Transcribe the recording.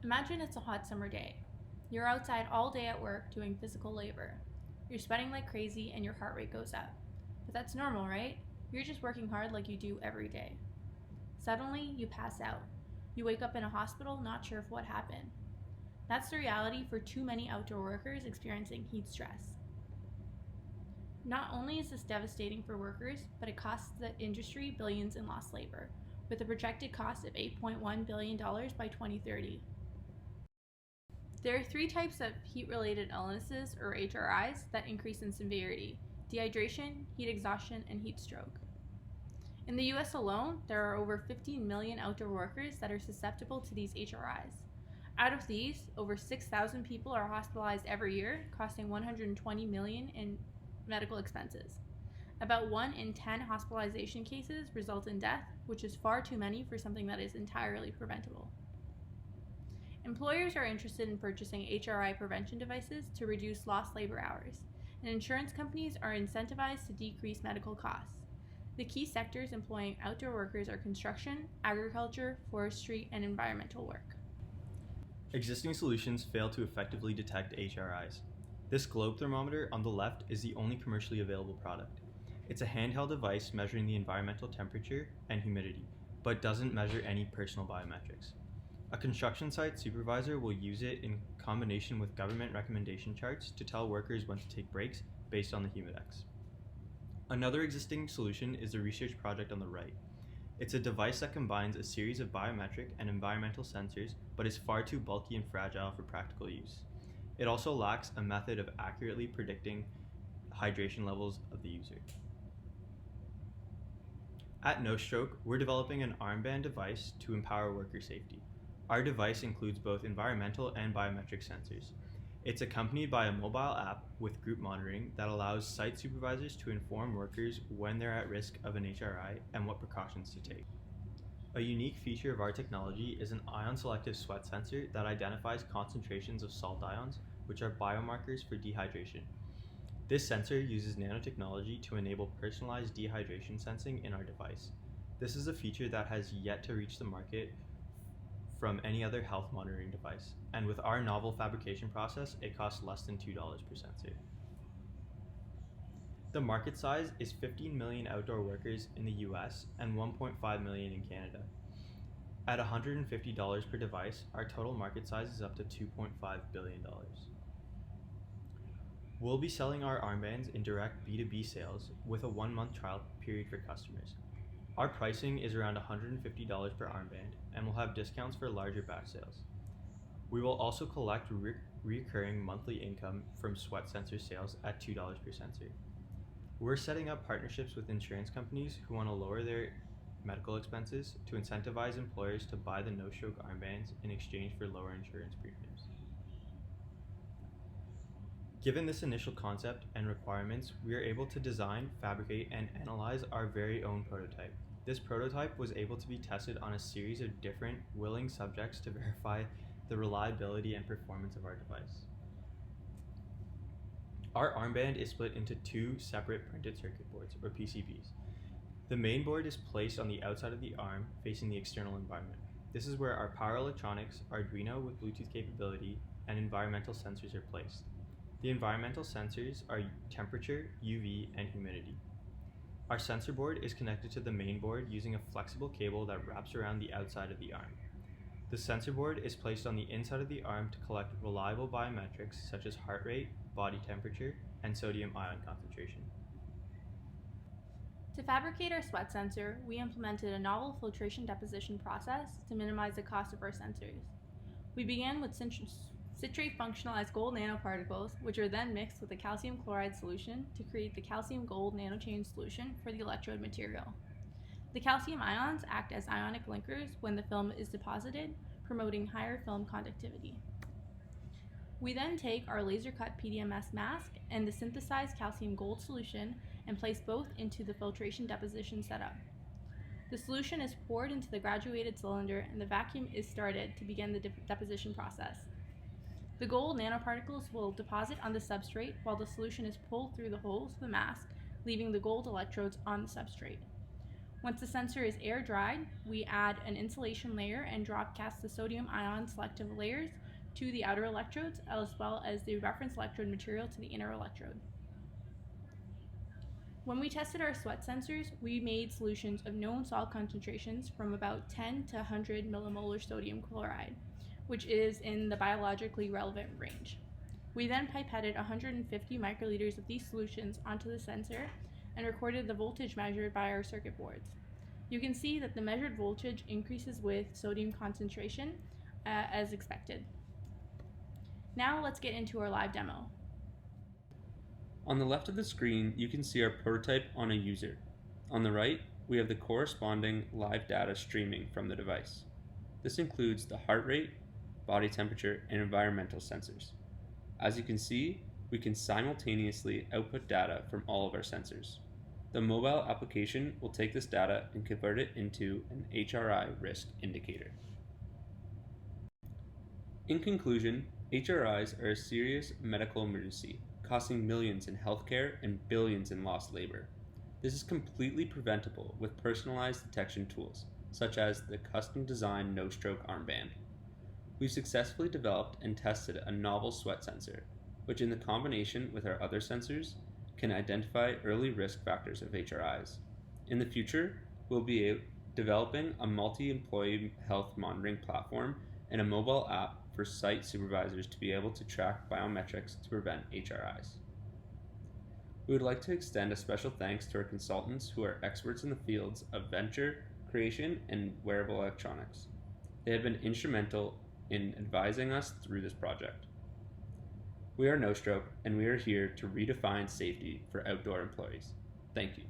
Imagine it's a hot summer day. You're outside all day at work doing physical labor. You're sweating like crazy and your heart rate goes up. But that's normal, right? You're just working hard like you do every day. Suddenly, you pass out. You wake up in a hospital not sure of what happened. That's the reality for too many outdoor workers experiencing heat stress. Not only is this devastating for workers, but it costs the industry billions in lost labor, with a projected cost of $8.1 billion by 2030. There are three types of heat-related illnesses, or HRIs, that increase in severity: dehydration, heat exhaustion, and heat stroke. In the US alone, there are over 15 million outdoor workers that are susceptible to these HRIs. Out of these, over 6,000 people are hospitalized every year, costing $120 million in medical expenses. About 1 in 10 hospitalization cases result in death, which is far too many for something that is entirely preventable. Employers are interested in purchasing HRI prevention devices to reduce lost labor hours, and insurance companies are incentivized to decrease medical costs. The key sectors employing outdoor workers are construction, agriculture, forestry, and environmental work. Existing solutions fail to effectively detect HRIs. This globe thermometer on the left is the only commercially available product. It's a handheld device measuring the environmental temperature and humidity, but doesn't measure any personal biometrics. A construction site supervisor will use it in combination with government recommendation charts to tell workers when to take breaks based on the humidex. Another existing solution is the research project on the right. It's a device that combines a series of biometric and environmental sensors, but is far too bulky and fragile for practical use. It also lacks a method of accurately predicting hydration levels of the user. At KnowStroke, we're developing an armband device to empower worker safety. Our device includes both environmental and biometric sensors. It's accompanied by a mobile app with group monitoring that allows site supervisors to inform workers when they're at risk of an HRI and what precautions to take. A unique feature of our technology is an ion-selective sweat sensor that identifies concentrations of salt ions, which are biomarkers for dehydration. This sensor uses nanotechnology to enable personalized dehydration sensing in our device. This is a feature that has yet to reach the market from any other health monitoring device, and with our novel fabrication process, it costs less than $2 per sensor. The market size is 15 million outdoor workers in the US and 1.5 million in Canada. At $150 per device, our total market size is up to $2.5 billion. We'll be selling our armbands in direct B2B sales with a 1-month trial period for customers. Our pricing is around $150 per armband, and we'll have discounts for larger batch sales. We will also collect recurring monthly income from sweat sensor sales at $2 per sensor. We're setting up partnerships with insurance companies who want to lower their medical expenses to incentivize employers to buy the KnowStroke armbands in exchange for lower insurance premiums. Given this initial concept and requirements, we are able to design, fabricate, and analyze our very own prototype. This prototype was able to be tested on a series of different willing subjects to verify the reliability and performance of our device. Our armband is split into 2 separate printed circuit boards, or PCBs. The main board is placed on the outside of the arm, facing the external environment. This is where our power electronics, Arduino with Bluetooth capability, and environmental sensors are placed. The environmental sensors are temperature, UV, and humidity. Our sensor board is connected to the main board using a flexible cable that wraps around the outside of the arm. The sensor board is placed on the inside of the arm to collect reliable biometrics such as heart rate, body temperature, and sodium ion concentration. To fabricate our sweat sensor, we implemented a novel filtration deposition process to minimize the cost of our sensors. We began with citrate functionalized gold nanoparticles, which are then mixed with a calcium chloride solution to create the calcium gold nanochain solution for the electrode material. The calcium ions act as ionic linkers when the film is deposited, promoting higher film conductivity. We then take our laser-cut PDMS mask and the synthesized calcium gold solution and place both into the filtration deposition setup. The solution is poured into the graduated cylinder and the vacuum is started to begin the deposition process. The gold nanoparticles will deposit on the substrate while the solution is pulled through the holes of the mask, leaving the gold electrodes on the substrate. Once the sensor is air dried, we add an insulation layer and drop cast the sodium ion selective layers to the outer electrodes, as well as the reference electrode material to the inner electrode. When we tested our sweat sensors, we made solutions of known salt concentrations from about 10 to 100 millimolar sodium chloride, which is in the biologically relevant range. We then pipetted 150 microliters of these solutions onto the sensor and recorded the voltage measured by our circuit boards. You can see that the measured voltage increases with sodium concentration as expected. Now let's get into our live demo. On the left of the screen, you can see our prototype on a user. On the right, we have the corresponding live data streaming from the device. This includes the heart rate, body temperature, and environmental sensors. As you can see, we can simultaneously output data from all of our sensors. The mobile application will take this data and convert it into an HRI risk indicator. In conclusion, HRIs are a serious medical emergency, costing millions in healthcare and billions in lost labor. This is completely preventable with personalized detection tools, such as the custom-designed KnowStroke armband. We've successfully developed and tested a novel sweat sensor, which in the combination with our other sensors, can identify early risk factors of HRIs. In the future, we'll be developing a multi-employee health monitoring platform and a mobile app for site supervisors to be able to track biometrics to prevent HRIs. We would like to extend a special thanks to our consultants who are experts in the fields of venture, creation, and wearable electronics. They have been instrumental in advising us through this project. We are KnowStroke, and we are here to redefine safety for outdoor employees. Thank you.